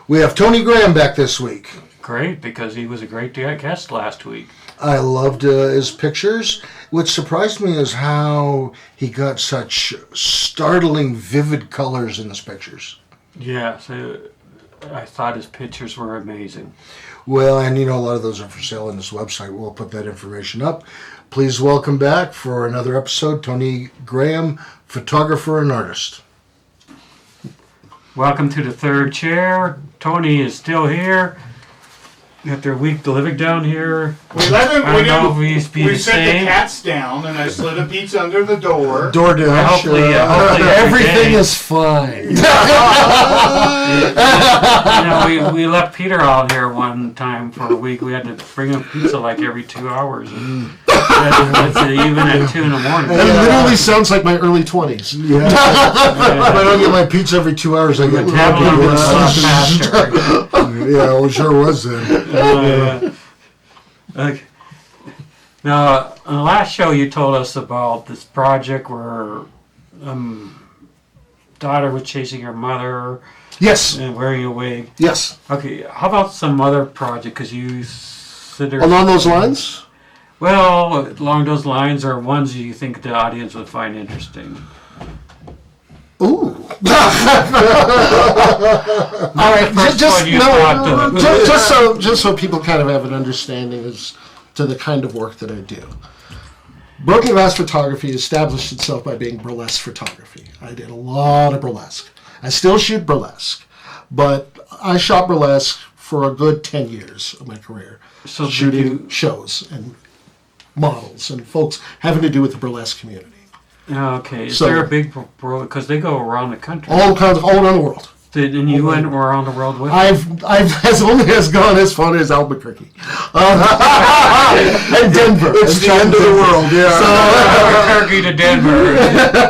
We have Tony Graham back this week. Great, because he was a great guest last week. I loved his pictures. What surprised me is how he got such startling, vivid colors in his pictures. Yes, I thought his pictures were amazing. Well, and a lot of those are for sale on this website. We'll put that information up. Please welcome back for another episode, Tony Graham, photographer and artist. Welcome to the third chair. Tony is still here. After a week living down here. We let him. We sent the cats down, and I slid a pizza under the door. DoorDash. Well, hopefully everything is fine. We left Peter out here one time for a week. We had to bring him pizza like every 2 hours. And that's even at 2 in the morning. It literally sounds like my early 20s. Yeah. If I don't get my pizza every 2 hours, I get faster. Yeah, well, sure was then. Okay. Now, on the last show, you told us about this project where daughter was chasing her mother. Yes. And wearing a wig. Yes. Okay, how about some other project? Because you said along those lines? Well, along those lines are ones you think the audience would find interesting. Ooh. All right. Just so people kind of have an understanding as to the kind of work that I do. Broken Glass Photography established itself by being burlesque photography. I did a lot of burlesque. I still shoot burlesque, but I shot burlesque for a good 10 years of my career, shooting shows and models and folks having to do with the burlesque community. Okay, is there a big because they go around the country? All around the world. And you went around the world with? I've only gone as far as Albuquerque and Denver. It's the end of the world, yeah. So Albuquerque to Denver.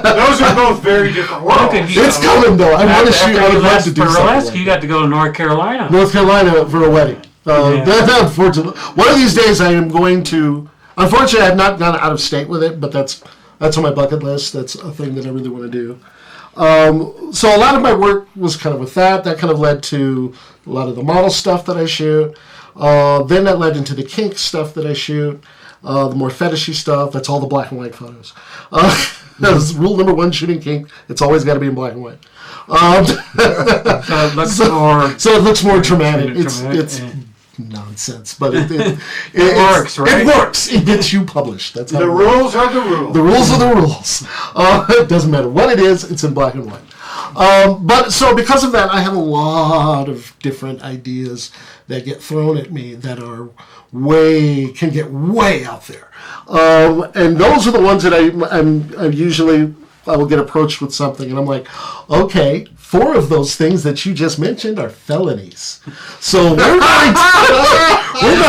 Those are both very different worlds. It's coming though. I want to shoot. I would love to do something. You got to go to North Carolina. North Carolina for a wedding. Unfortunately, one of these days I am going to. Unfortunately, I have not gone out of state with it, but that's on my bucket list. That's a thing that I really want to do. So a lot of my work was kind of with that. That kind of led to a lot of the model stuff that I shoot. Then that led into the kink stuff that I shoot. The more fetishy stuff. That's all the black and white photos. That's rule number one, shooting kink. It's always got to be in black and white. So it looks more dramatic. It's nonsense, but it works, right? It works. It gets you published. That's how the rules are the rules. The rules are the rules. It doesn't matter what it is. It's in black and white. But so because of that, I have a lot of different ideas that get thrown at me that are can get way out there, and those are the ones that I will get approached with something, and I'm like, okay. 4 of those things that you just mentioned are felonies. So we're going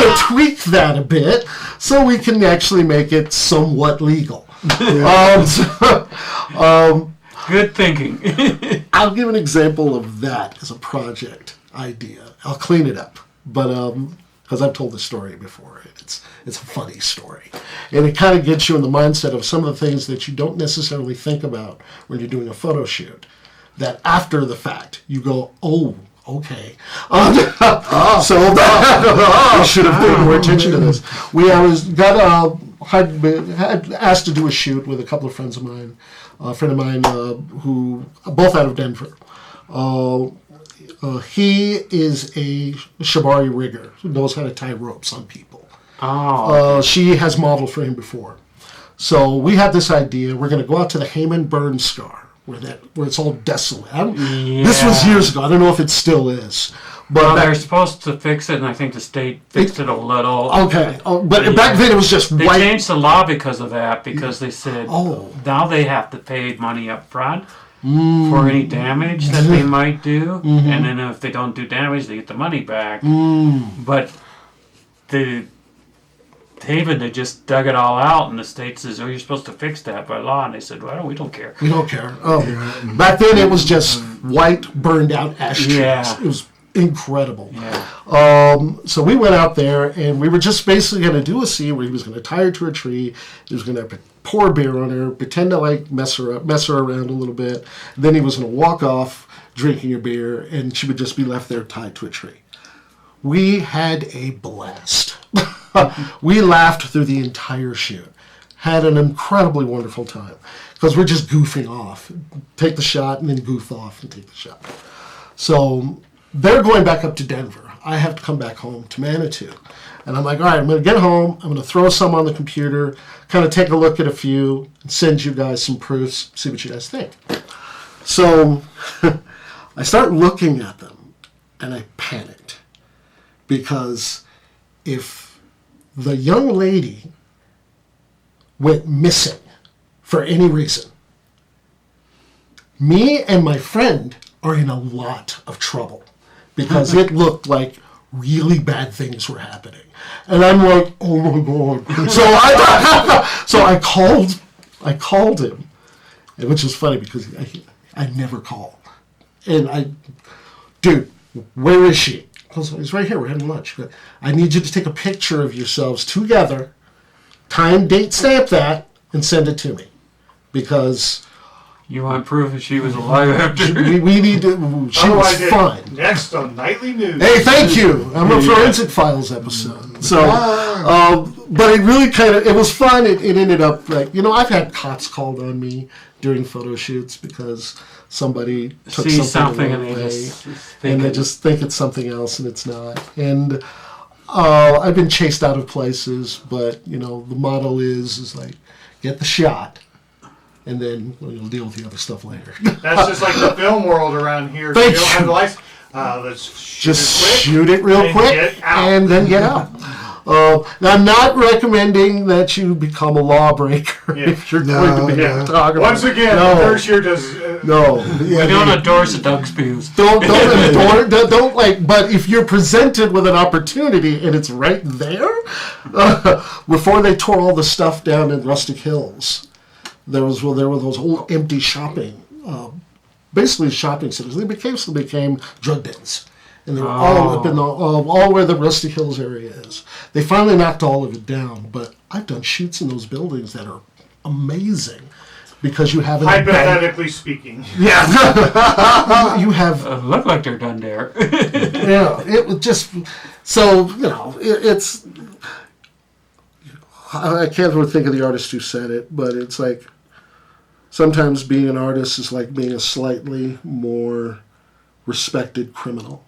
to tweak that a bit so we can actually make it somewhat legal. Good thinking. I'll give an example of that as a project idea. I'll clean it up, but because I've told the story before. It's a funny story. And it kind of gets you in the mindset of some of the things that you don't necessarily think about when you're doing a photo shoot. That after the fact, you go, oh, okay. So we should have paid more attention to this. Had asked to do a shoot with a couple of friends of mine, who both out of Denver. He is a shibari rigger who knows how to tie ropes on people. She has modeled for him before. So we had this idea. We're going to go out to the Hayman Burn Scar. Where it's all desolate. This was years ago. I don't know if it still is. But they're supposed to fix it, and I think the state fixed it a little. Okay, but back then it was just white. They changed the law because of that, because they said now they have to pay money up front for any damage that they might do, and then if they don't do damage, they get the money back. But Haven, they just dug it all out, and the state says, you're supposed to fix that by law. And they said, we don't care. We don't care. Back then it was just white, burned out ash trees. Yeah. It was incredible. Yeah. So we went out there, and we were just basically going to do a scene where he was going to tie her to a tree. He was going to pour beer on her, pretend to like mess her around a little bit. Then he was going to walk off drinking a beer, and she would just be left there tied to a tree. We had a blast. We laughed through the entire shoot. Had an incredibly wonderful time because we're just goofing off. Take the shot and then goof off and take the shot. So they're going back up to Denver. I have to come back home to Manitou. And I'm like, all right, I'm going to get home. I'm going to throw some on the computer, kind of take a look at a few, and send you guys some proofs, see what you guys think. So I start looking at them, and I panicked. Because if the young lady went missing for any reason, me and my friend are in a lot of trouble because it looked like really bad things were happening. And I'm like, oh my God. So I called him, which is funny because I never call. And dude, where is she? He's right here, we're having lunch. I need you to take a picture of yourselves together, time, date, stamp that, and send it to me. Because You want proof that she was alive after? we need to, she was fine. Next on Nightly News. Hey, thank you. I'm a Forensic Files episode. So, but it really it was fun. It ended up like, I've had cops called on me during photo shoots because somebody took See something and away, they just think it's something else and it's not. And I've been chased out of places, but the motto is like, get the shot, and then you'll deal with the other stuff later. That's just like the film world around here. Thank you don't you. have the license. Let's Shoot it real and quick get out. and then get out. Now, I'm not recommending that you become a lawbreaker if you're going to be a photographer. Once again, no, the third year does. No. We don't endorse the Doug's pews. Don't but if you're presented with an opportunity and it's right there, before they tore all the stuff down in Rustic Hills, there were those old empty shopping, basically shopping centers. They became drug dens. And they were all up in all where the Rustic Hills area is. They finally knocked all of it down, but I've done shoots in those buildings that are amazing because you have Hypothetically speaking. Yeah, you have. Look like they're done there. Yeah, it was just so it's. I can't really think of the artist who said it, but it's like sometimes being an artist is like being a slightly more respected criminal.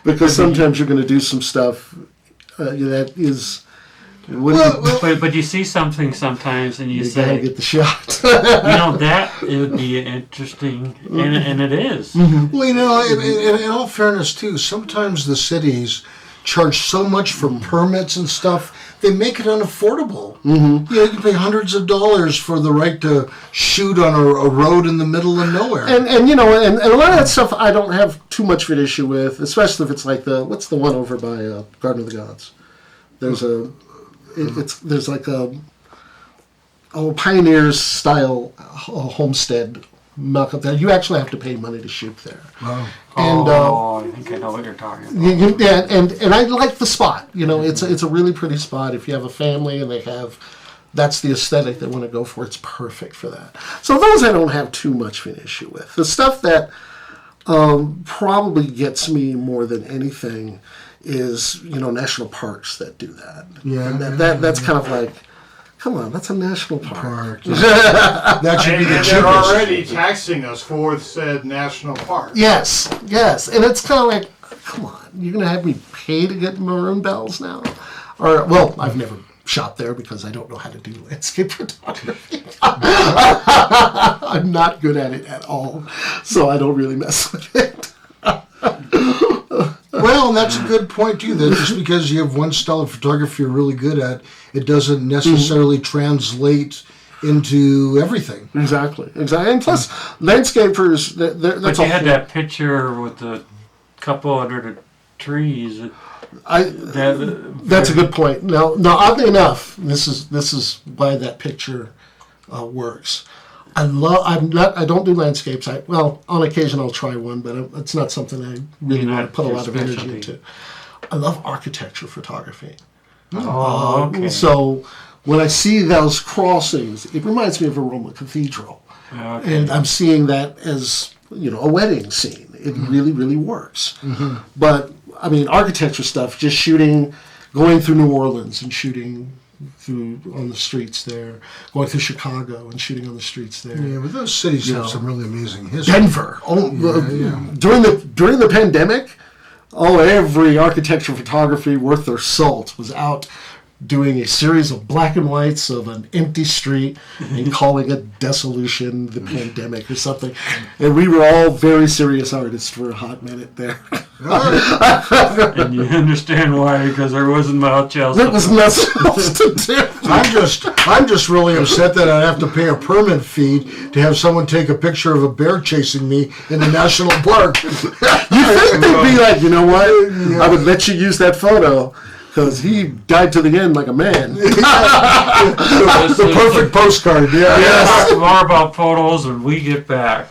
Because sometimes you're going to do some stuff that is. But you see something sometimes and you gotta say, get the shot. that it would be interesting, and it is. Well, in all fairness, too, sometimes the cities charge so much for permits and stuff, they make it unaffordable. Mm-hmm. You can pay hundreds of dollars for the right to shoot on a road in the middle of nowhere. And a lot of that stuff I don't have too much of an issue with, especially if it's like what's the one over by Garden of the Gods? There's there's like a pioneers style homestead milk up there. You actually have to pay money to shoot there. Wow. And, I think I know what you're talking about. And I like the spot. It's a really pretty spot. If you have a family and that's the aesthetic they want to go for, it's perfect for that. So those I don't have too much of an issue with. The stuff that probably gets me more than anything is national parks that do that. Yeah. And that's kind of like, come on, that's a national park. That should be the And they're cheapest. already taxing us for said national park. Yes. And it's kind of like, come on, you're going to have me pay to get maroon bells now? Or, well, I've never shot there because I don't know how to do landscape photography. I'm not good at it at all, so I don't really mess with it. Well, and that's a good point, too, that just because you have one style of photography you're really good at, it doesn't necessarily translate into everything. Exactly. And plus, landscapers, that's But you had that picture with the couple under the trees. That's a good point. Now, oddly enough, this is why that picture works. I don't do landscapes. On occasion I'll try one, but it's not something I really You're want to not put a your lot of energy specialty. into. I love architecture photography. Oh, okay. So when I see those crossings, it reminds me of a Roman cathedral. Okay. And I'm seeing that as, a wedding scene. It really, really works. But, I mean, architecture stuff, just going through New Orleans and shooting on the streets there, going through Chicago and shooting on the streets there. Yeah, but those cities have some really amazing history. Denver. During the pandemic, every architecture photography worth their salt was out doing a series of black and whites of an empty street and calling it Dissolution, the Pandemic or something. And we were all very serious artists for a hot minute there. And you understand why, because there wasn't much else. There was nothing else to do. I'm just really upset that I have to pay a permit fee to have someone take a picture of a bear chasing me in the national park. You think they'd be like, you know what? I would let you use that photo because he died to the end like a man. The perfect postcard. Yeah. We'll talk more about photos when we get back.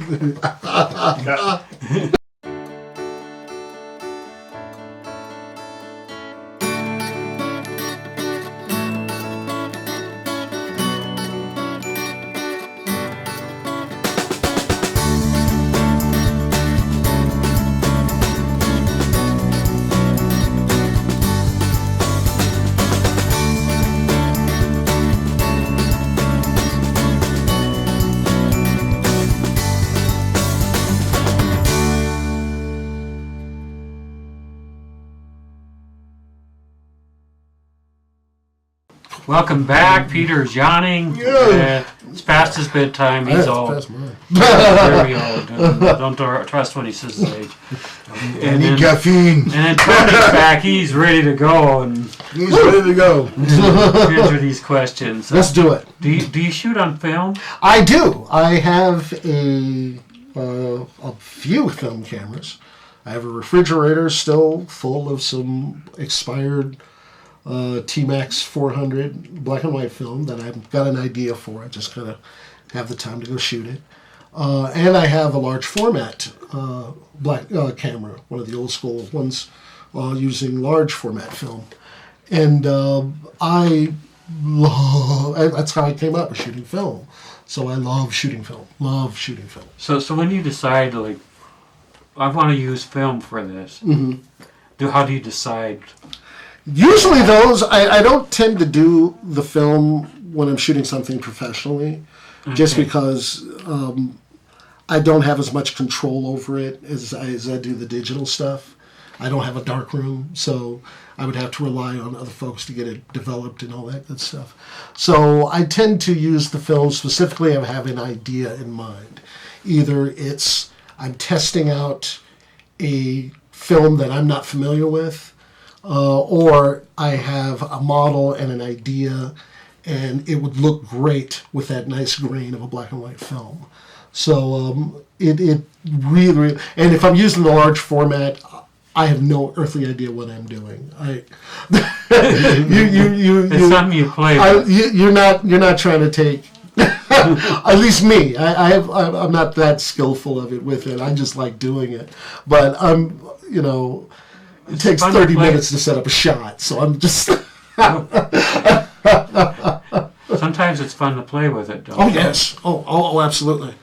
Welcome back. Peter's yawning. It's past his bedtime. He's old. That's mine. Very old. Don't trust when he says his age. I need caffeine. And then Tony's back. He's ready to go and He's ready to go. answer these questions. Let's do it. Do you shoot on film? I do. I have a few film cameras. I have a refrigerator still full of some expired T-Max 400 black and white film that I've got an idea for. I just gotta have the time to go shoot it. And I have a large format black camera, one of the old school ones, using large format film. And that's how I came up with shooting film. So I love shooting film. So when you decide, like, I want to use film for this, how do you decide? Usually those, I don't tend to do the film when I'm shooting something professionally, just because I don't have as much control over it as I do the digital stuff. I don't have a dark room, so I would have to rely on other folks to get it developed and all that good stuff. So I tend to use the film specifically if I have an idea in mind. Either it's I'm testing out a film that I'm not familiar with, or I have a model and an idea, and it would look great with that nice grain of a black and white film. So it really, and if I'm using the large format, I have no earthly idea what I'm doing. It's something you play with. You're not trying to take. At least me, I'm not that skillful of it with it. I just like doing it, but it takes 30 minutes to set up a shot, so I'm just. Sometimes it's fun to play with it, don't Oh you? yes. Oh, absolutely,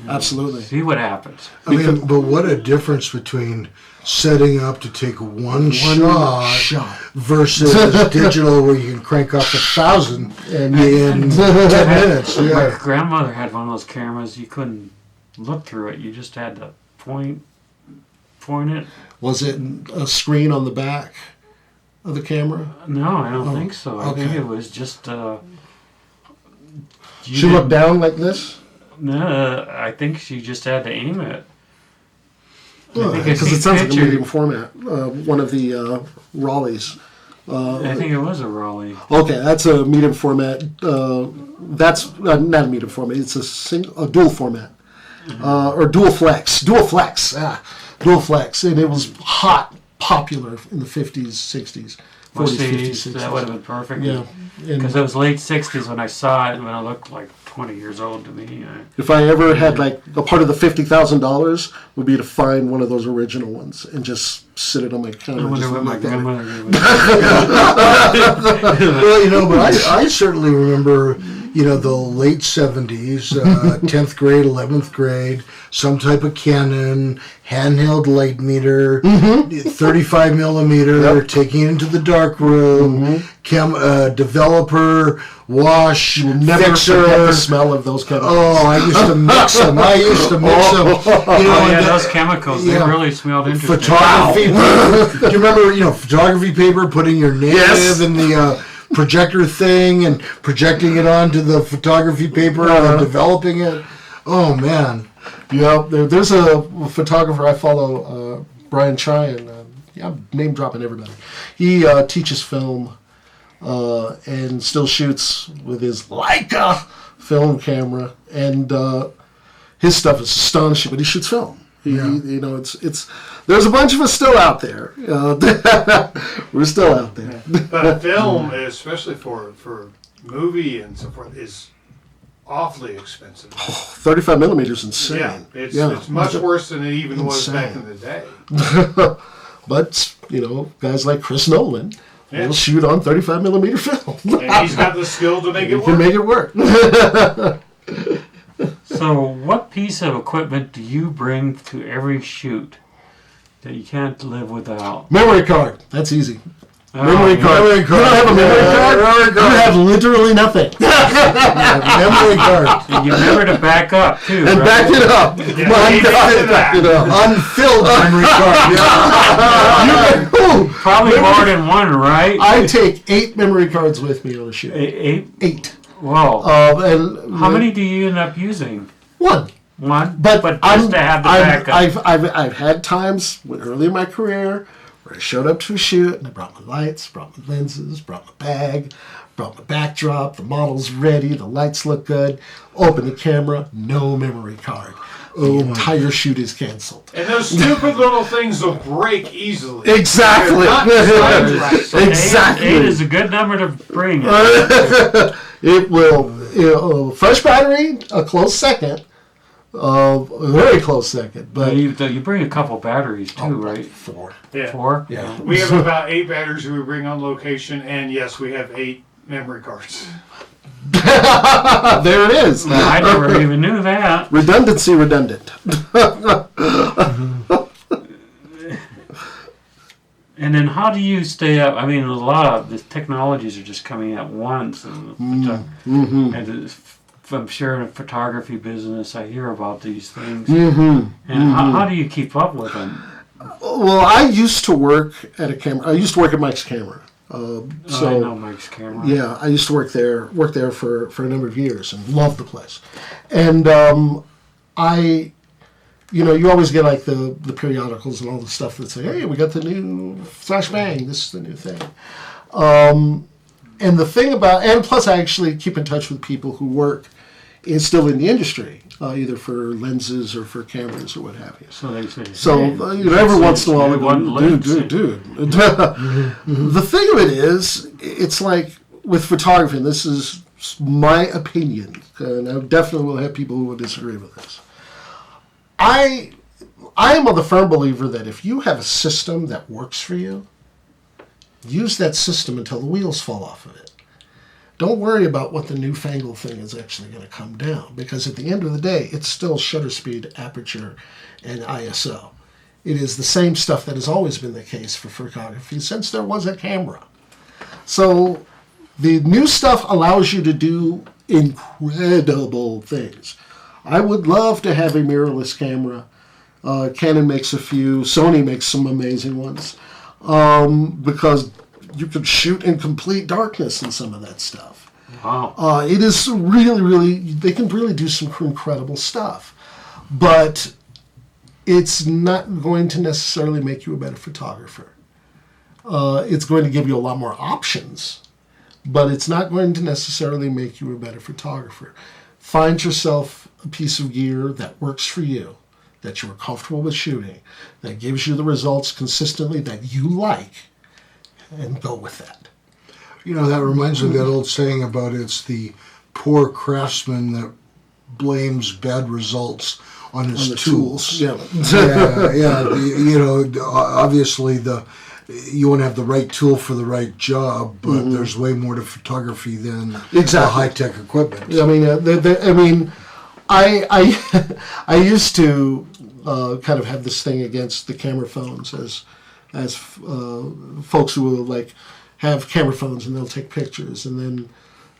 absolutely. See what happens. I mean, but what a difference between setting up to take one shot versus digital where you can crank off 1,000 in 10 minutes. My Yeah. grandmother had one of those cameras. You couldn't look through it. You just had to point it. Was it a screen on the back of the camera? No, I don't think so. I think okay. it was just. She looked down like this? No, I think she just had to aim it. I think I Because see it sounds like a picture. medium format. One of the Raleighs. I think it was a Raleigh. Okay, that's a medium format. That's not a medium format. It's a dual format, or dual flex. Dual flex, and it was popular in the 50s, 60s. Well, 40s, see, 50s, that would have been perfect. Yeah. Because And it was late 60s when I saw it, and when I looked like 20 years old to me. if I ever had like a part of the $50,000 would be to find one of those original ones and just sit it on my counter. I wonder just what my look at it. grandmother would Well, but I certainly remember, the late 70s, 10th grade, 11th grade, some type of Canon, handheld light meter, 35 millimeter, taking it into the dark room, developer, wash, Never fixer. forget the smell of those chemicals. Oh, I used to mix them. Oh, yeah, those chemicals, they yeah. really smelled interesting. Photography paper. Do you remember, photography paper, putting your negative Yes. in the projector thing and projecting it onto the photography paper and then developing it? Oh, man. Yeah, there's a photographer I follow, Brian Tryon. I'm name dropping everybody. He teaches film and still shoots with his Leica film camera, and his stuff is astonishing. But he shoots film. It's there's a bunch of us still out there. We're still out there. But film, especially for movie and so forth, is awfully expensive. 35 millimeters insane. Yeah, it's much worse than it even was back in the day. But guys like Chris Nolan Yeah. will shoot on 35 millimeter film. And he's got the skill to make He it can work. make it work. So, what piece of equipment do you bring to every shoot that you can't live without? Memory card. That's easy. Oh, Memory yeah. card. You don't have a memory card? Memory You card. have literally nothing. Memory card. And you remember to back up, too, And right? back it up. Yeah, Back he it up. did Back it up. Unfilled memory card. Ooh, Probably more than one, right? I take 8 memory cards with me on a shoot. Eight? 8. Whoa. And How many do you end up using? 1. One? But just to have the backup. I've had times early in my career where I showed up to a shoot and I brought my lights, brought my lenses, brought my bag, brought my backdrop, the model's ready, the lights look good, open the camera, no memory card. The entire shoot is canceled. And those stupid little things will break easily. Exactly. They're not designed right. So Exactly. Eight is a good number to bring. It will, fresh battery, a close second, a very close second, but You bring a couple batteries, too, right? 4. Yeah. 4? Yeah. We have about 8 batteries we bring on location, and yes, we have 8 memory cards. There it is. I never even knew that. Redundancy redundant. And then how do you stay up? I mean, a lot of the technologies are just coming at once. And I'm sure in the photography business, I hear about these things. And how do you keep up with them? Well, I used to work at a camera. I used to work at Mike's Camera. I know Mike's camera. Yeah, I used to work there for a number of years and loved the place. And you always get like the periodicals and all the stuff that say, hey, we got the new Flashbang, this is the new thing. And the thing and plus I actually keep in touch with people who work still in the industry, either for lenses or for cameras or what have you. So they say. So hey, every once in a while, I one go, lens. dude. The thing of it is, it's like with photography, and this is my opinion, and I definitely will have people who will disagree with this. I am the firm believer that if you have a system that works for you, use that system until the wheels fall off of it. Don't worry about what the newfangled thing is actually going to come down, because at the end of the day, it's still shutter speed, aperture, and ISO. It is the same stuff that has always been the case for photography since there was a camera. So the new stuff allows you to do incredible things. I would love to have a mirrorless camera. Canon makes a few. Sony makes some amazing ones. Because you can shoot in complete darkness in some of that stuff. Wow. It is really, they can really do some incredible stuff. But it's not going to necessarily make you a better photographer. It's going to give you a lot more options, but it's not going to necessarily make you a better photographer. Find yourself a piece of gear that works for you, that you're comfortable with shooting, that gives you the results consistently that you like. and go with that. You know, that reminds me of that old saying about it's the poor craftsman that blames bad results on his tools. Yeah. Obviously you want to have the right tool for the right job, but there's way more to photography than the high-tech equipment. I mean, I used to kind of have this thing against the camera phones as folks who will like have camera phones and they'll take pictures and then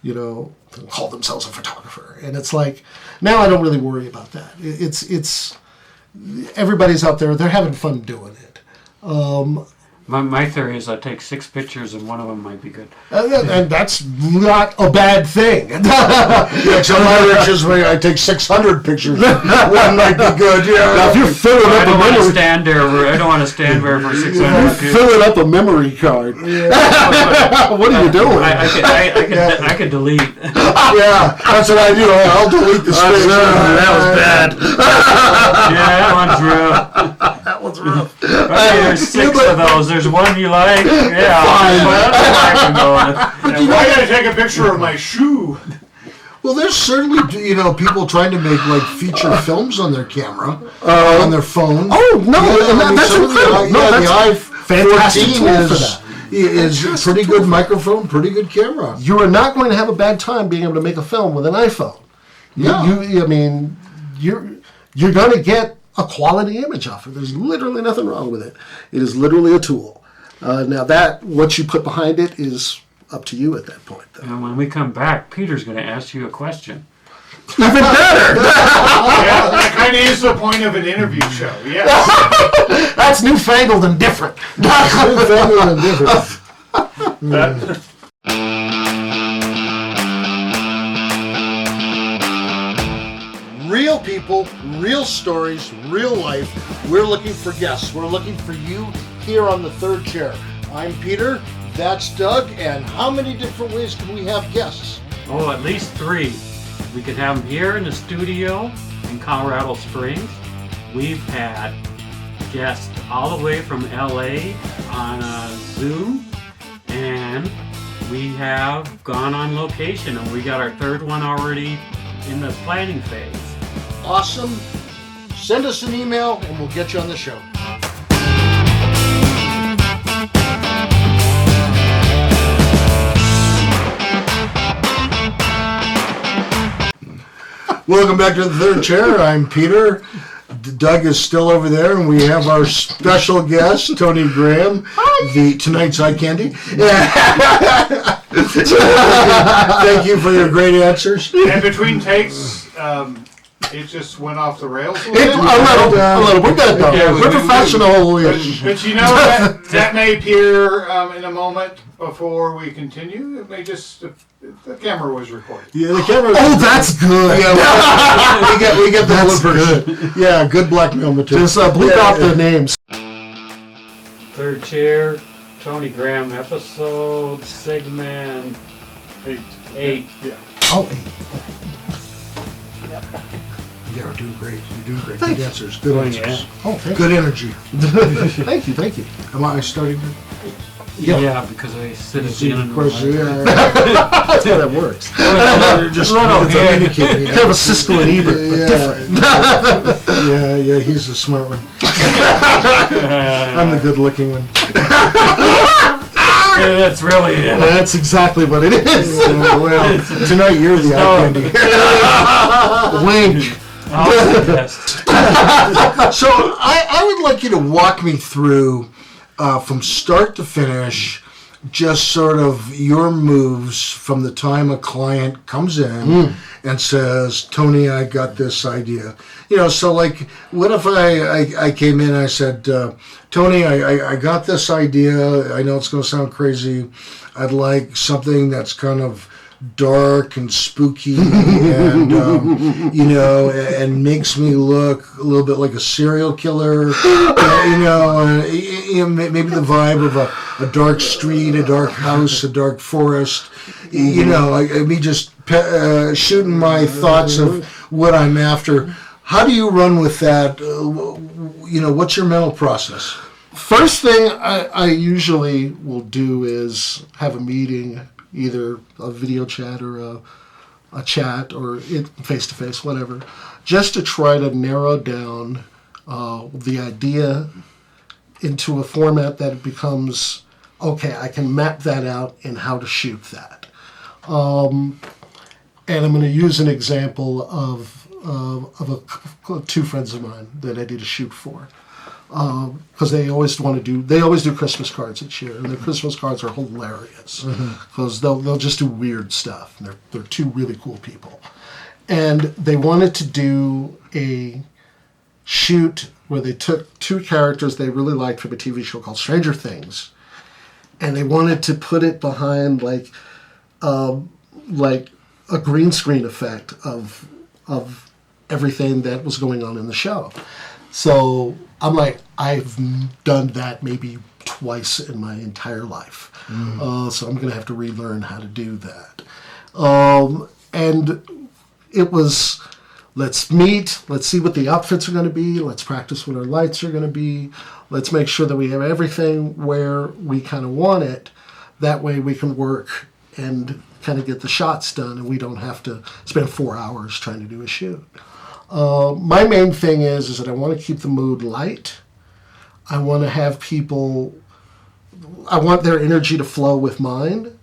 they'll call themselves a photographer, and it's like now I don't really worry about that. It's everybody's out there, they're having fun doing it. My theory is I take 6 pictures and one of them might be good. And that's not a bad thing. So my riches, I take 600 pictures. One might be good. Yeah. Now, if you're filling up I don't a want to memory, stand there. I don't want to stand there for 600 you're pictures. filling up a memory card. What are you doing? I could delete. Yeah, that's what I do. I'll delete the space. That was bad. Yeah, that one's rough. That was rough. Okay, there's 6 of those. There's one you like. Yeah, I gotta take a picture of my shoe. Well, there's certainly people trying to make like feature films on their camera, on their phone. Oh no, that's some of incredible. the fantastic i14 tool for that. is a pretty good microphone, pretty good camera. You are not going to have a bad time being able to make a film with an iPhone. You're going to get a quality image off it. There's literally nothing wrong with it. It is literally a tool. Now what you put behind it is up to you at that point. Though. And when we come back, Peter's going to ask you a question. Even better. Yeah, that kind of is the point of an interview show. Yes. That's newfangled and different. Newfangled and different. Real people, real stories, real life. We're looking for guests. We're looking for you here on the Third Chair. I'm Peter, that's Doug, and how many different ways can we have guests? Oh, at least 3. We could have them here in the studio in Colorado Springs. We've had guests all the way from LA on Zoom, and we have gone on location, and we got our 3rd one already in the planning phase. Awesome. Send us an email and we'll get you on the show. Welcome back to the Third Chair. I'm Peter. Doug is still over there, and we have our special guest, Tony Graham, tonight's eye candy. Thank you for your great answers. And between takes, it just went off the rails a A little. little. We're good though. Yeah, We're professional. But that may appear in a moment before we continue. It may just the camera was recorded. Yeah, the camera. Oh, that's good. Yeah, we get the That's bloopers. good. Yeah, good blackmail material. Just bleep out the names. Third Chair, Tony Graham episode, segment 8. Yeah. Oh, Yeah, you're doing great. You're doing great. Thank Good you. answers. Good answers. Yeah. oh, thank Good energy. you. Thank you. Am I starting to? Yeah, because I sit at the end Of course, the yeah. That's how that works. You're just Little head. communicating. Kind of a Siskel and Ebert, but different. Yeah, he's the smart one. I'm the good-looking one. Yeah, that's really it. That's exactly what it is. Well, tonight you're the eye candy. Wink. I'll suggest. So I would like you to walk me through from start to finish, just sort of your moves from the time a client comes in and says, Tony, I got this idea. So like, what if I came in and I said, Tony, I got this idea. I know it's going to sound crazy. I'd like something that's kind of dark and spooky and and makes me look a little bit like a serial killer, maybe the vibe of a dark street, a dark house, a dark forest, me just shooting my thoughts of what I'm after. How do you run with that? What's your mental process? First thing I usually will do is have a meeting, either a video chat or a chat or face-to-face, whatever, just to try to narrow down the idea into a format that it becomes, okay, I can map that out and how to shoot that. And I'm going to use an example of two friends of mine that I did a shoot for. Because they always do Christmas cards each year, and their Christmas cards are hilarious because they'll just do weird stuff. And they're two really cool people, and they wanted to do a shoot where they took two characters they really liked from a TV show called Stranger Things, and they wanted to put it behind like a green screen effect of everything that was going on in the show. So I'm like, I've done that maybe twice in my entire life. So I'm going to have to relearn how to do that. And it was, let's meet, let's see what the outfits are going to be, let's practice what our lights are going to be, let's make sure that we have everything where we kind of want it. That way we can work and kind of get the shots done, and we don't have to spend 4 hours trying to do a shoot. My main thing is that I want to keep the mood light. I want to have people, I want their energy to flow with mine.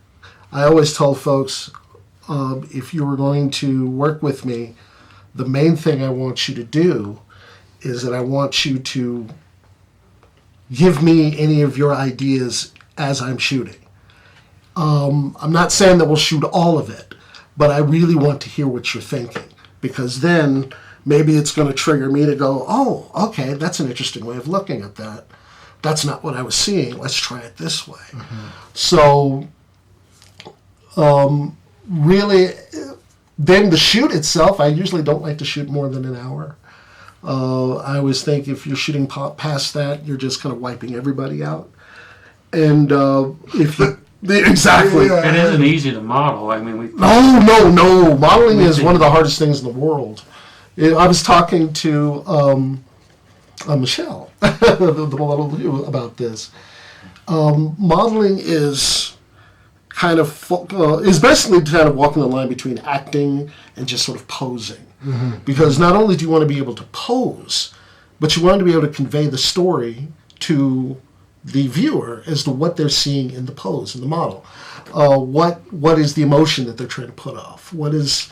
I always tell folks, if you were going to work with me, the main thing I want you to do is that I want you to give me any of your ideas as I'm shooting. I'm not saying that we'll shoot all of it, but I really want to hear what you're thinking, because then maybe it's going to trigger me to go, oh, okay, that's an interesting way of looking at that. That's not what I was seeing. Let's try it this way. So, really, then the shoot itself, I usually don't like to shoot more than an hour. I always think if you're shooting past that, you're just kind of wiping everybody out. And if you... Exactly. It isn't easy to model. I mean, No. Modeling is one of the hardest things in the world. I was talking to Michelle, the model, about this. Modeling is kind of is basically kind of walking the line between acting and just sort of posing, because not only do you want to be able to pose, but you want to be able to convey the story to the viewer as to what they're seeing in the pose, in the model. What is the emotion that they're trying to put off? Where's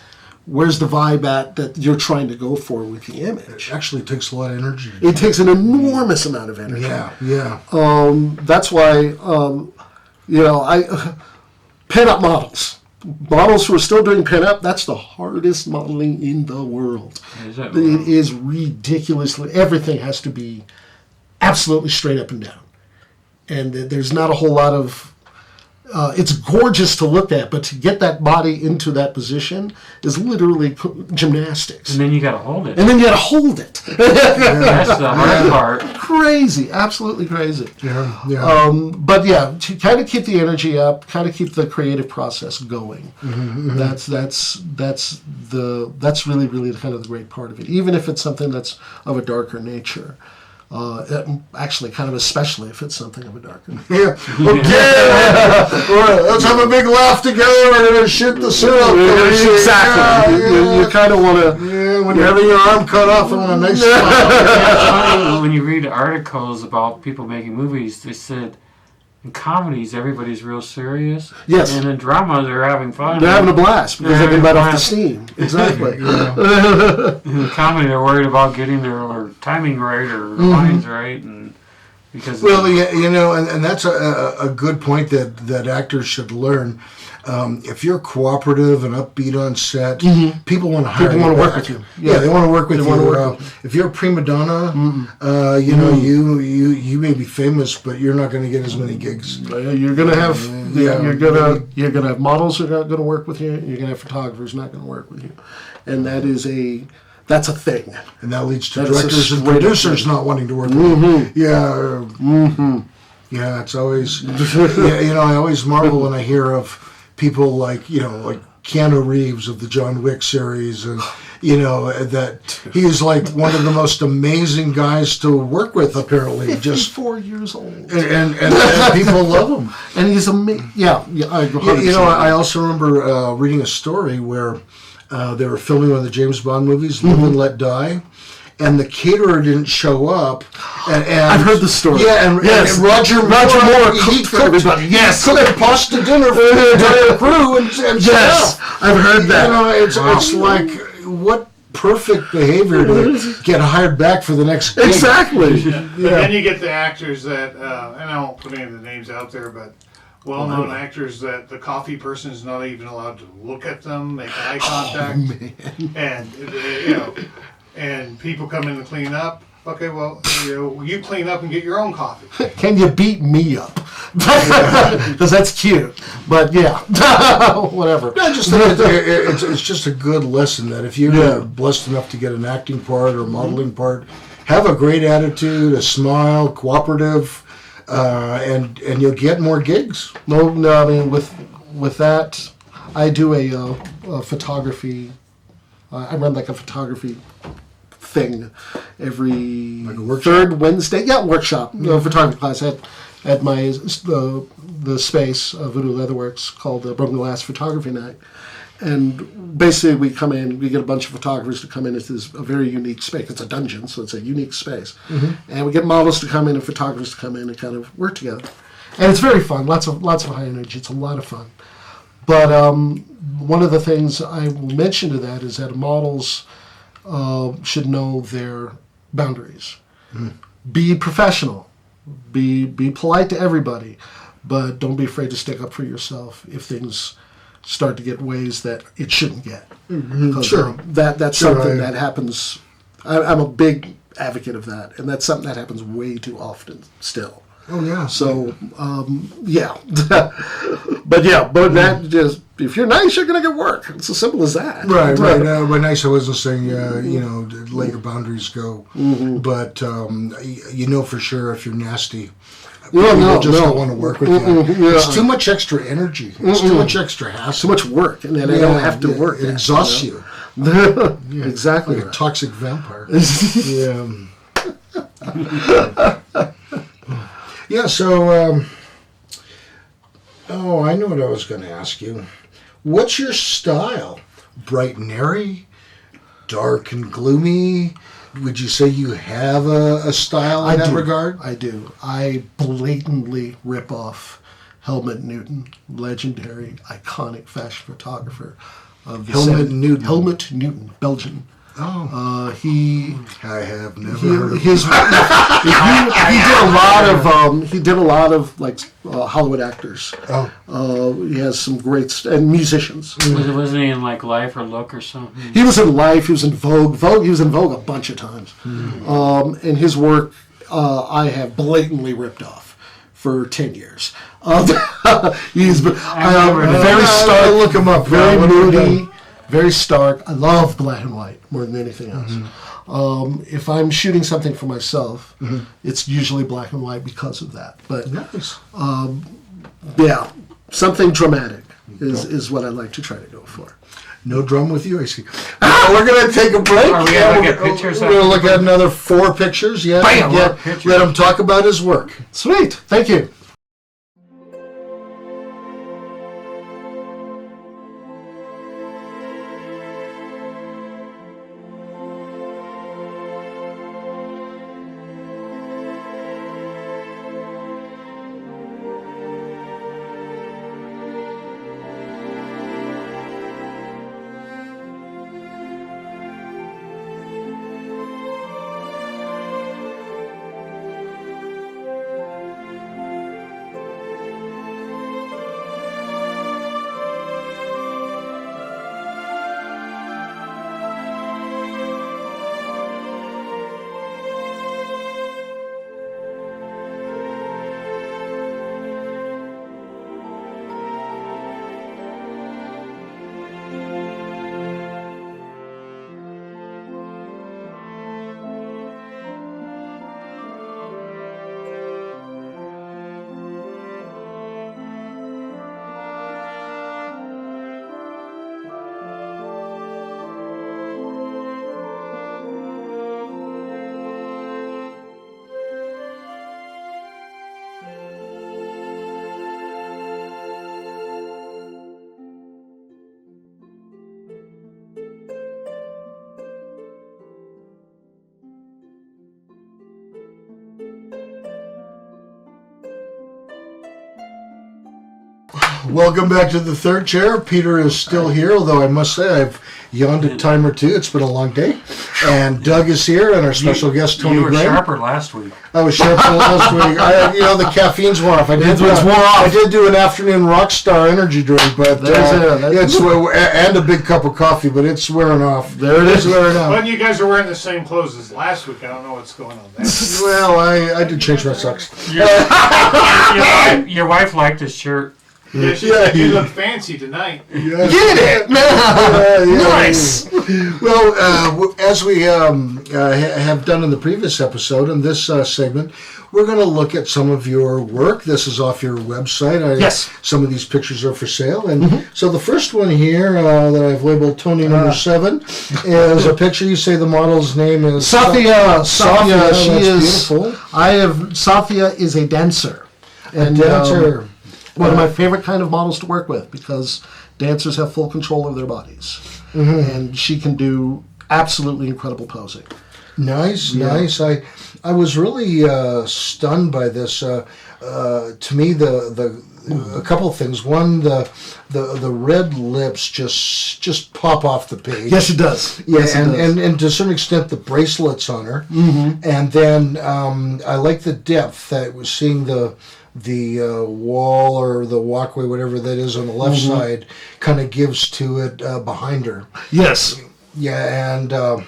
the vibe at that you're trying to go for with the image? It actually takes a lot of energy. It takes an enormous amount of energy. Yeah. That's why, pin-up models who are still doing pin-up, that's the hardest modeling in the world. It is ridiculously, everything has to be absolutely straight up and down. And there's not a whole lot of, it's gorgeous to look at, but to get that body into that position is literally gymnastics. And then you got to hold it. That's the hard part. Crazy, absolutely crazy. Yeah. But yeah, to kind of keep the energy up, kind of keep the creative process going. That's really, really kind of the great part of it. Even if it's something that's of a darker nature. Actually, kind of especially if it's something of a darker nature. Yeah. Okay. Let's have a big laugh together. We're going to shoot the syrup. Exactly. You kind of want to... Yeah, when you're having your arm cut off on a nice When you read articles about people making movies, they said in comedies everybody's real serious. Yes. And in drama they're having fun. They're having a blast because they've been let off the steam. Exactly. In comedy they're worried about getting their timing right or lines right, and because and that's a good point that actors should learn. If you're cooperative and upbeat on set, people want to hire you. People want to work with you. Yeah, they want to work with you. If you're a prima donna, you may be famous, but you're not going to get as many gigs. You're going to have you're going to have models who are not going to work with you. You're going to have photographers not going to work with you, and that's a thing. And that leads to directors and producers not wanting to work with you. Yeah. Yeah, it's always. I always marvel when I hear of people like Keanu Reeves of the John Wick series, and you know that he's like one of the most amazing guys to work with. Apparently, just 4 years old, and people love him. and he's amazing. Yeah, I You know, I also remember reading a story where they were filming one of the James Bond movies, Live and Let Die, and the caterer didn't show up. And I've heard the story. Yeah, and Roger Moore he cooked for everybody. Yes, cooked pasta dinner for the entire crew and yes, stuff. I've heard that. You know, it's like what perfect behavior to get hired back for the next gig. Exactly. But then you get the actors that, and I won't put any of the names out there, but well-known actors that the coffee person is not even allowed to look at them, make eye contact, and you know, and people come in to clean up. Okay, well, you clean up and get your own coffee. Can you beat me up? Because that's cute. But yeah, whatever. I just think it's just a good lesson that if you're blessed enough to get an acting part or modeling part, have a great attitude, a smile, cooperative, and you'll get more gigs. No, I mean with that, I do a photography. I run like a photography thing every third Wednesday. Yeah, workshop, photography class at my the space Voodoo Leatherworks called the Broken Glass Photography Night. And basically, we come in, we get a bunch of photographers to come in into this a very unique space. It's a dungeon, so it's a unique space. And we get models to come in and photographers to come in and kind of work together. And it's very fun. Lots of high energy. It's a lot of fun. But one of the things I will mention to that is that models should know their boundaries. Be professional. Be polite to everybody, but don't be afraid to stick up for yourself if things start to get ways that it shouldn't get. Sure. That's something that happens. I'm a big advocate of that, and that's something that happens way too often still. Oh yeah. So yeah, but that just if you're nice, you're gonna get work. It's as simple as that. Right. By nice, I wasn't saying let your boundaries go, but you know for sure if you're nasty, people just don't want to work with you. It's too much extra energy. It's too much extra hassle. Too much work, and then I don't have to work. It exhausts you. Exactly. Like a toxic vampire. Yeah, so, I know what I was going to ask you. What's your style? Bright and airy? Dark and gloomy? Would you say you have a style in that regard? I do. I blatantly rip off Helmut Newton, legendary, iconic fashion photographer of the Helmut Newton, Belgian. Oh, I have never heard of him. He did a lot of like Hollywood actors. He has some great and musicians. Wasn't he in like Life or Look or something? He was in Life. He was in Vogue. He was in Vogue a bunch of times. And his work I have blatantly ripped off for 10 years. He's very stark. Look him up. Very moody. Very stark. I love black and white more than anything else. If I'm shooting something for myself, it's usually black and white because of that. But Nice. something dramatic is what I like to try to go for. No drum with you, I see. We're going to take a break. Are we gonna look at pictures? We're going to look at another 4 pictures. Yeah. Let him talk about his work. Sweet. Thank you. Welcome back to the third chair. Peter is still here, although I must say I've yawned a time or two. It's been a long day. And Doug is here, and our special guest, Tony You were Graham. sharper last week. I was sharp last week. The caffeine's wore off. I did do an afternoon Rockstar energy drink, but it's and a big cup of coffee, but it's wearing off. There it is. Wearing off. When you guys are wearing the same clothes as last week, I don't know what's going on there. Well, I did change my socks. Your wife liked his shirt. Yeah, she said you look fancy tonight. Yeah. Get it! Nice! Well, as we have done in the previous episode, in this segment, we're going to look at some of your work. This is off your website. Yes. Some of these pictures are for sale. And so the first one here that I've labeled Tony number 7 is a picture. You say the model's name is... Sathya. Sathya, She that's is... beautiful. Sathya is a dancer. And dancer. One of my favorite kind of models to work with because dancers have full control of their bodies. And she can do absolutely incredible posing. Nice. I was really stunned by this. To me, a couple of things. One, the red lips just pop off the page. Yes, it does. Yeah, Yes, it does. and to a certain extent, the bracelets on her. And then I like the depth that was seeing the wall or the walkway, whatever that is on the left side, kind of gives to it behind her. Yes. Yeah, and a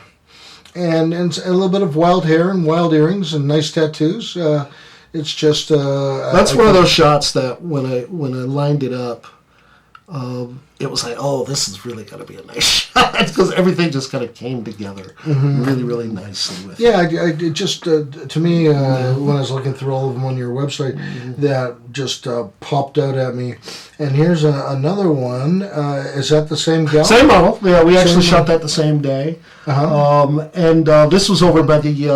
little bit of wild hair and wild earrings and nice tattoos. It's just That's one of those shots that when I lined it up, it was like, oh, this is really going to be a nice shot because everything just kind of came together really, really nicely. With it just to me when I was looking through all of them on your website, that just popped out at me. And here's another one. Is that the same gal? Same model. Yeah, we actually shot that the same day. And this was over by the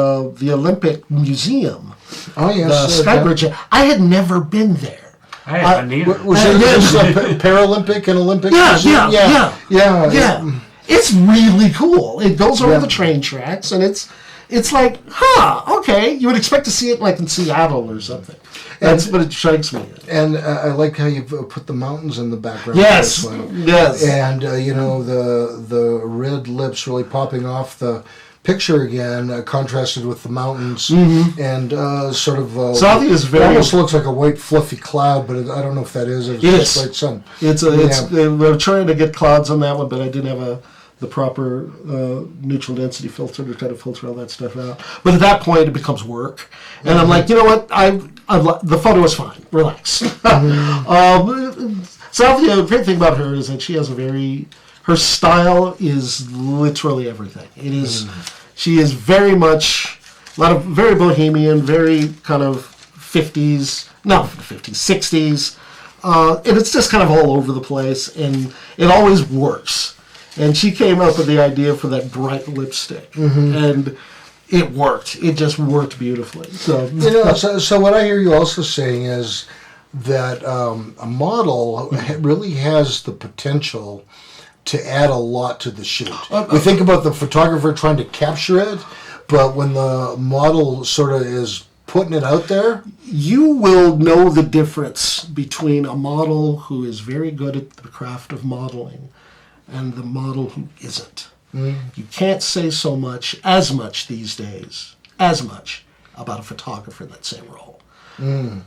Olympic Museum. Oh yes, the Skybridge. I had never been there. I haven't either. Was it just Paralympic and Olympic? Yeah. Yeah. It's really cool. It goes over the train tracks, and it's like, okay. You would expect to see it like in Seattle or something. That's what it strikes me. And I like how you put the mountains in the background. Yes. Yes. And the red lips really popping off the picture again, contrasted with the mountains, and sort of. Sathya is very. It almost looks like a white fluffy cloud, but I don't know if that is. It's just like sun. We're trying to get clouds on that one, but I didn't have the proper neutral density filter to try to filter all that stuff out. But at that point, it becomes work, and I'm like, you know what? The photo is fine. Relax. Sathya, the great thing about her is that she has her style is literally everything. It is. She is very much very bohemian, very kind of 60s, and it's just kind of all over the place, and it always works. And she came up with the idea for that bright lipstick, and it worked. It just worked beautifully. So so what I hear you also saying is that a model really has the potential to add a lot to the shoot. We think about the photographer trying to capture it, but when the model sort of is putting it out there, you will know the difference between a model who is very good at the craft of modeling and the model who isn't. You can't say as much these days, about a photographer in that same role.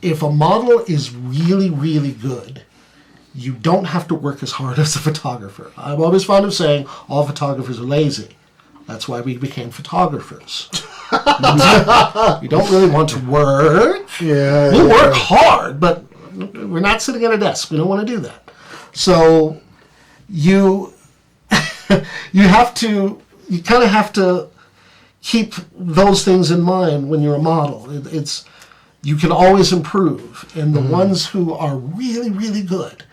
If a model is really, really good, you don't have to work as hard as a photographer. I'm always fond of saying all photographers are lazy. That's why we became photographers. We don't really want to work. We'll work hard, but we're not sitting at a desk. We don't want to do that. So you kind of have to keep those things in mind when you're a model. You can always improve, and the ones who are really, really good.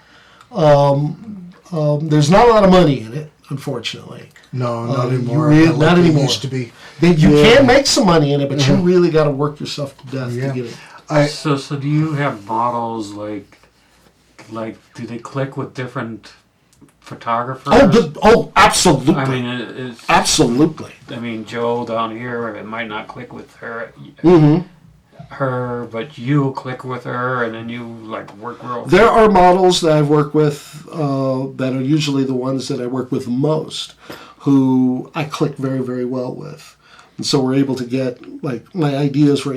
There's not a lot of money in it, unfortunately. No, not anymore. Not anymore. Used to be. You can make some money in it, but you really got to work yourself to death to get it. So do you have models like do they click with different photographers? Absolutely. I mean, absolutely. I mean, Joe down here, it might not click with her. her, but you click with her, and then you like work real. There are models that I've worked with that are usually the ones that I work with most, who I click very, very well with. And so we're able to get, like, my ideas were,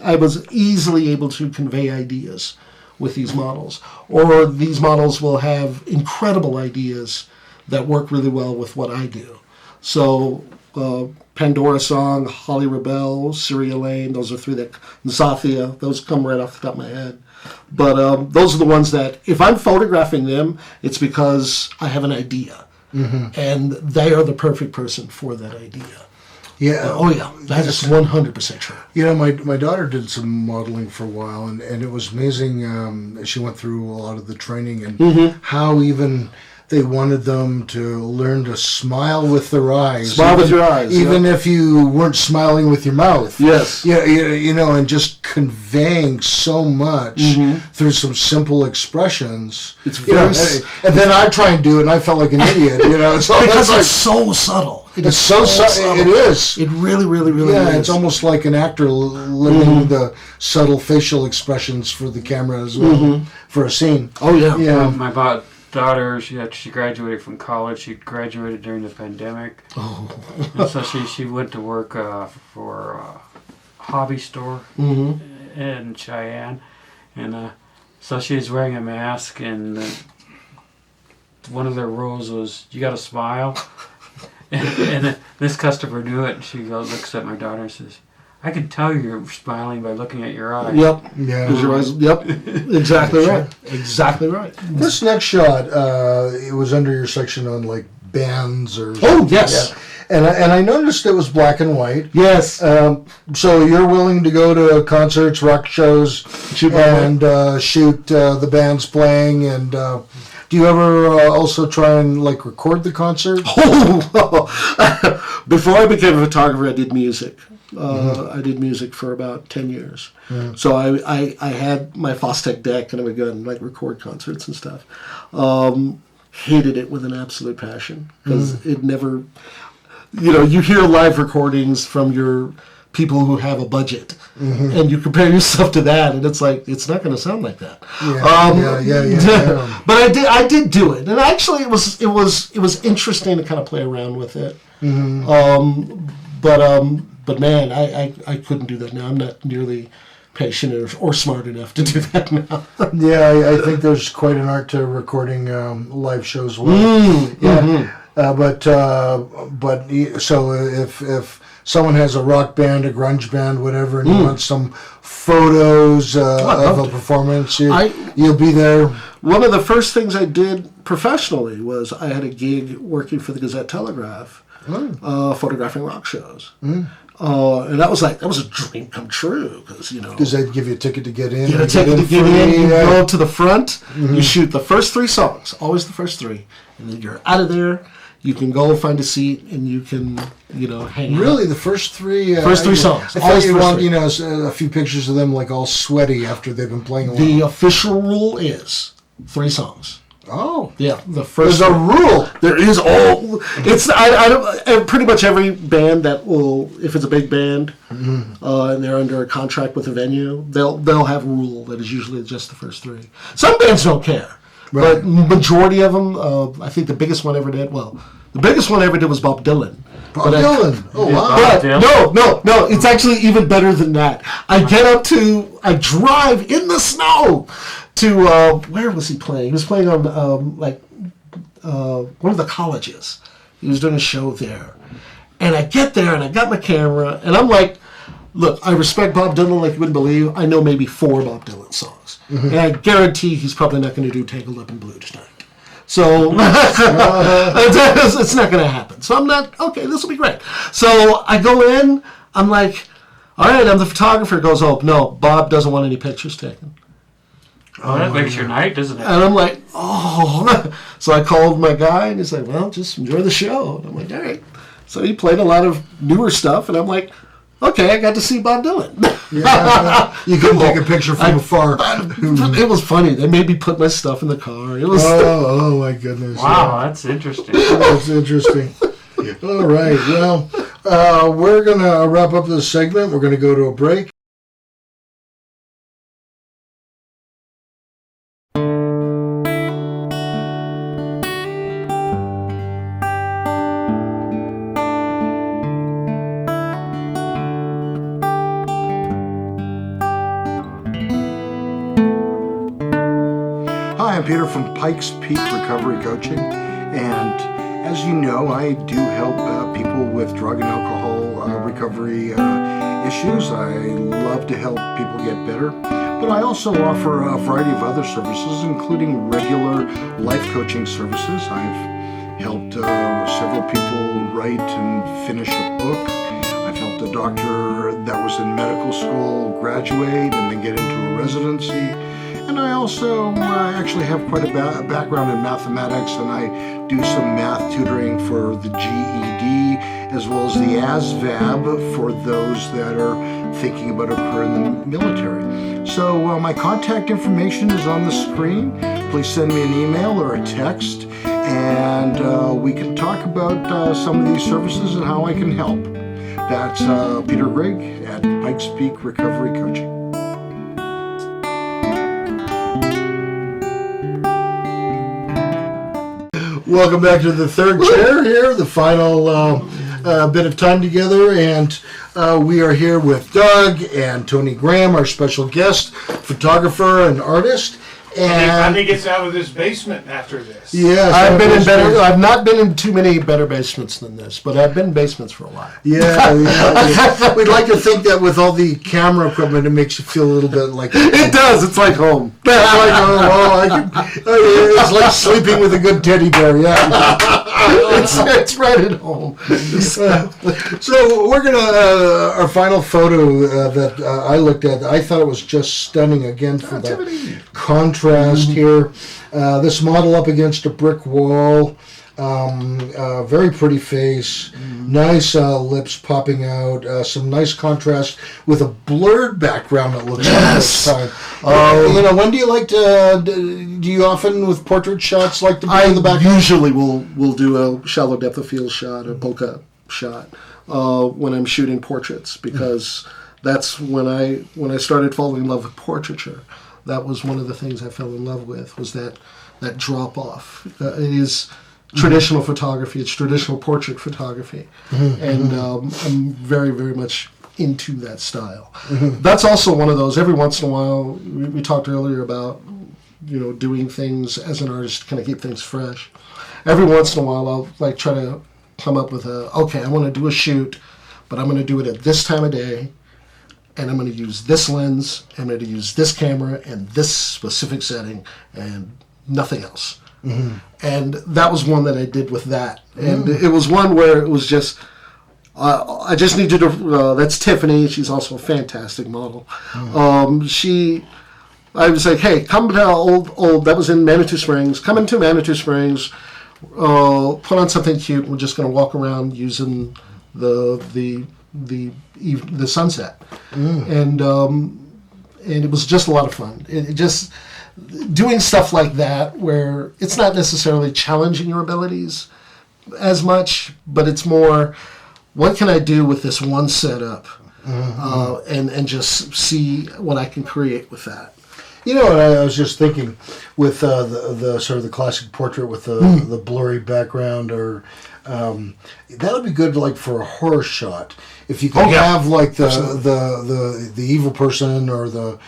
I was easily able to convey ideas with these models. Or these models will have incredible ideas that work really well with what I do. So, Pandora Song, Holly Rebel, Syria Lane, those are three that, Zathia, those come right off the top of my head. But those are the ones that, if I'm photographing them, it's because I have an idea. And they are the perfect person for that idea. Yeah. Oh yeah, that is 100% true. You know, my daughter did some modeling for a while, and it was amazing. She went through a lot of the training and how even they wanted them to learn to smile with their eyes. Smile with your eyes, even if you weren't smiling with your mouth. Yes. Yeah, you know, and just conveying so much through some simple expressions. It's You know, very and then I try and do it, and I felt like an idiot. You know, so because that's it's so subtle. it's so subtle. It is. It really, really, really Yeah, is. it's almost like an actor learning the subtle facial expressions for the camera as well for a scene. Oh yeah. Yeah. My daughter, she graduated from college. She graduated during the pandemic. And so she went to work for a hobby store in Cheyenne. And so she was wearing a mask, and one of their rules was, you got to smile. And this customer knew it, and she looks at my daughter and says, I can tell you're smiling by looking at your eyes. Yep. Yeah. Because your eyes. Yep. Exactly right. Exactly right. This next shot, it was under your section on like bands or. Oh yes. Yeah. And I noticed it was black and white. Yes. So you're willing to go to concerts, rock shows, and shoot the bands playing. And do you ever also try and like record the concert? Before I became a photographer, I did music. I did music for about 10 years. So I had my Fostech deck, and I would go and like record concerts and stuff. Hated it with an absolute passion because it never, you know, you hear live recordings from your people who have a budget, and you compare yourself to that, and it's like, it's not going to sound like that. Yeah. But I did do it, and actually it was interesting to kind of play around with it. But man, I couldn't do that now. I'm not nearly patient or smart enough to do that now. Yeah, I think there's quite an art to recording live shows. Well, but so if someone has a rock band, a grunge band, whatever, and you want some photos of a performance, you'll be there. One of the first things I did professionally was I had a gig working for the Gazette Telegraph, photographing rock shows. And that was a dream come true because, you know. Because they'd give you a ticket to get in. You get a ticket to get in, you go to the front, you shoot the first 3 songs, always the first 3, and then you're out of there. You can go find a seat, and you can, you know, hang out. Really, the first 3? First 3 songs. I thought you want, you know, a few pictures of them like all sweaty after they've been playing a while. The official rule is 3 songs. Oh. Yeah, the first. There's a rule. There is all. It's I don't. Pretty much every band that will, if it's a big band, and they're under a contract with a venue, they'll have a rule that is usually just the first 3. Some bands don't care, but majority of them. I think the biggest one ever did. Well, the biggest one ever did was Bob Dylan. Bob Dylan. Oh wow. But no. It's actually even better than that. I drive in the snow to where was he playing? He was playing on one of the colleges. He was doing a show there, and I get there and I got my camera and I'm like, look, I respect Bob Dylan like you wouldn't believe. I know maybe 4 Bob Dylan songs, and I guarantee he's probably not going to do "Tangled Up in Blue" tonight. So it's not going to happen. So I'm not, okay, this will be great. So I go in, I'm like, all right, I'm the photographer. He goes, oh, no, Bob doesn't want any pictures taken. Oh, that makes your night, doesn't it? And I'm like, oh. So I called my guy, and he's like, well, just enjoy the show. And I'm like, all right. So he played a lot of newer stuff, and I'm like, okay, I got to see Bob Dylan. Yeah, you couldn't take a picture from afar. It was funny. They made me put my stuff in the car. It was. Oh my goodness! Wow, that's interesting. That's interesting. All right. Well, we're gonna wrap up this segment. We're gonna go to a break. I'm Peter from Pikes Peak Recovery Coaching, and as you know, I do help people with drug and alcohol recovery issues. I love to help people get better, but I also offer a variety of other services, including regular life coaching services. I've helped several people write and finish a book. I've helped a doctor that was in medical school graduate and then get into a residency. And I also actually have quite a background in mathematics, and I do some math tutoring for the GED as well as the ASVAB for those that are thinking about a career in the military. So my contact information is on the screen. Please send me an email or a text, and we can talk about some of these services and how I can help. That's Peter Grigg at Pikes Peak Recovery Coaching. Welcome back to the third chair here, the final bit of time together, and we are here with Doug and Tony Graham, our special guest, photographer and artist. And he gets out of this basement after this. Yes, I've not been in too many better basements than this, but I've been in basements for a while. Yeah. We'd like to think that with all the camera equipment, it makes you feel a little bit like It does. It's like home. It's like sleeping with a good teddy bear. Yeah, It's right at home. So we're gonna our final photo that I looked at. I thought it was just stunning again for the contrast here. This model up against a brick wall. Very pretty face, nice lips popping out, some nice contrast with a blurred background it looks like this time. When do you like to, do you often with portrait shots like to be in the background? Usually will do a shallow depth of field shot, a bokeh shot, when I'm shooting portraits, because that's when I started falling in love with portraiture. That was one of the things I fell in love with, was that drop off. It is traditional photography. It's traditional portrait photography, and I'm very, very much into that style. That's also one of those. Every once in a while, we talked earlier about doing things as an artist to kind of keep things fresh. Every once in a while, I'll try to come up with I want to do a shoot, but I'm going to do it at this time of day. And I'm going to use this lens, I'm going to use this camera and this specific setting and nothing else. And that was one that I did with that. And it was one where it was just, I just needed to, that's Tiffany, she's also a fantastic model. I was like, hey, come to old, that was in Manitou Springs, come into Manitou Springs, put on something cute, we're just going to walk around using the sunset, and it was just a lot of fun. It just doing stuff like that where it's not necessarily challenging your abilities as much, but it's more, what can I do with this one setup, and just see what I can create with that. I was just thinking with the sort of the classic portrait with the blurry background, or that would be good for a horror shot. If you could have the evil person or the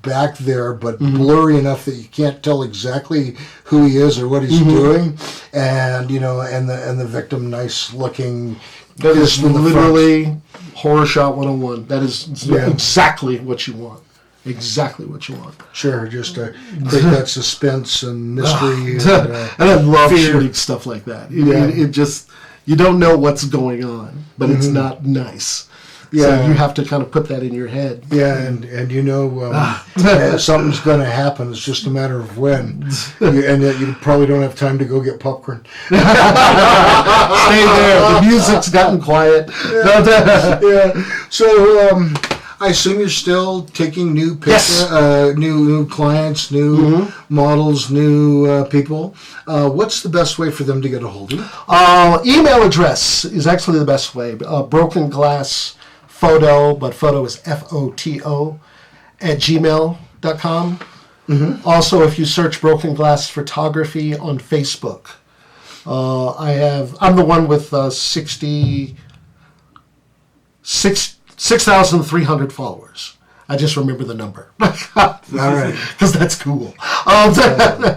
back there, but blurry enough that you can't tell exactly who he is or what he's doing, and and the victim nice looking. That is literally horror shot 101. That is exactly what you want. Exactly what you want. Sure, just to create that suspense and mystery. And I love shooting stuff like that. It just, you don't know what's going on, but it's not nice. Yeah. So you have to kind of put that in your head. Yeah, and something's going to happen. It's just a matter of when. And yet you probably don't have time to go get popcorn. Stay there. The music's gotten quiet. Yeah. So, I assume you're still taking new pictures, new clients, new models, new people. What's the best way for them to get a hold of you? Email address is actually the best way. Broken Glass Photo, but photo is FOTO @gmail.com. Also, if you search Broken Glass Photography on Facebook, I'm the one with 6,300 followers. I just remember the number. All right. Because that's cool.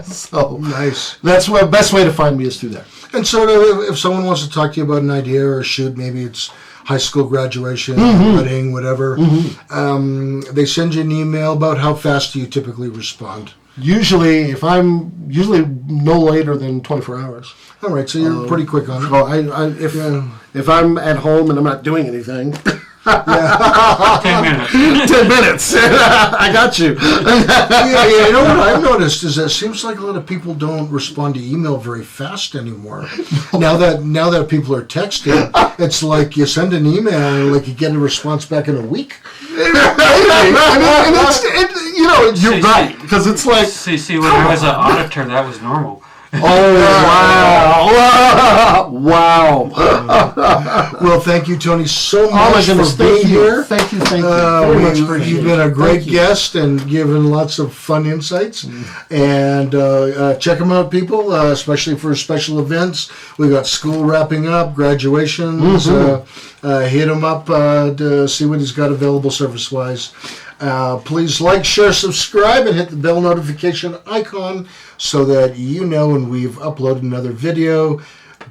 So Nice. that's the best way to find me is through there. And so, if someone wants to talk to you about an idea or a shoot, maybe it's high school graduation, wedding, whatever, they send you an email. About how fast do you typically respond? Usually no later than 24 hours. All right, so you're pretty quick on it. Well, if I'm at home and I'm not doing anything, 10 minutes. 10 minutes. I got you. Yeah, you know what I've noticed is that it seems like a lot of people don't respond to email very fast anymore. Now that people are texting, it's like you send an email and like you get a response back in a week. You're right, because it's like, See, when I was an auditor, that was normal. oh, wow. Well, thank you, Tony, so Oh my much goodness, for being thank you. here. Thank you. Very much appreciated. You've been a great Thank you. guest and given lots of fun insights. And check them out, people, especially for special events. We got school wrapping up, graduations. Hit him up to see what he's got available service-wise. Please like, share, subscribe, and hit the bell notification icon so that you know when we've uploaded another video.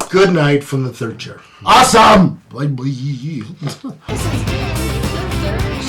Good night from the third chair. Awesome. Bye. This is the third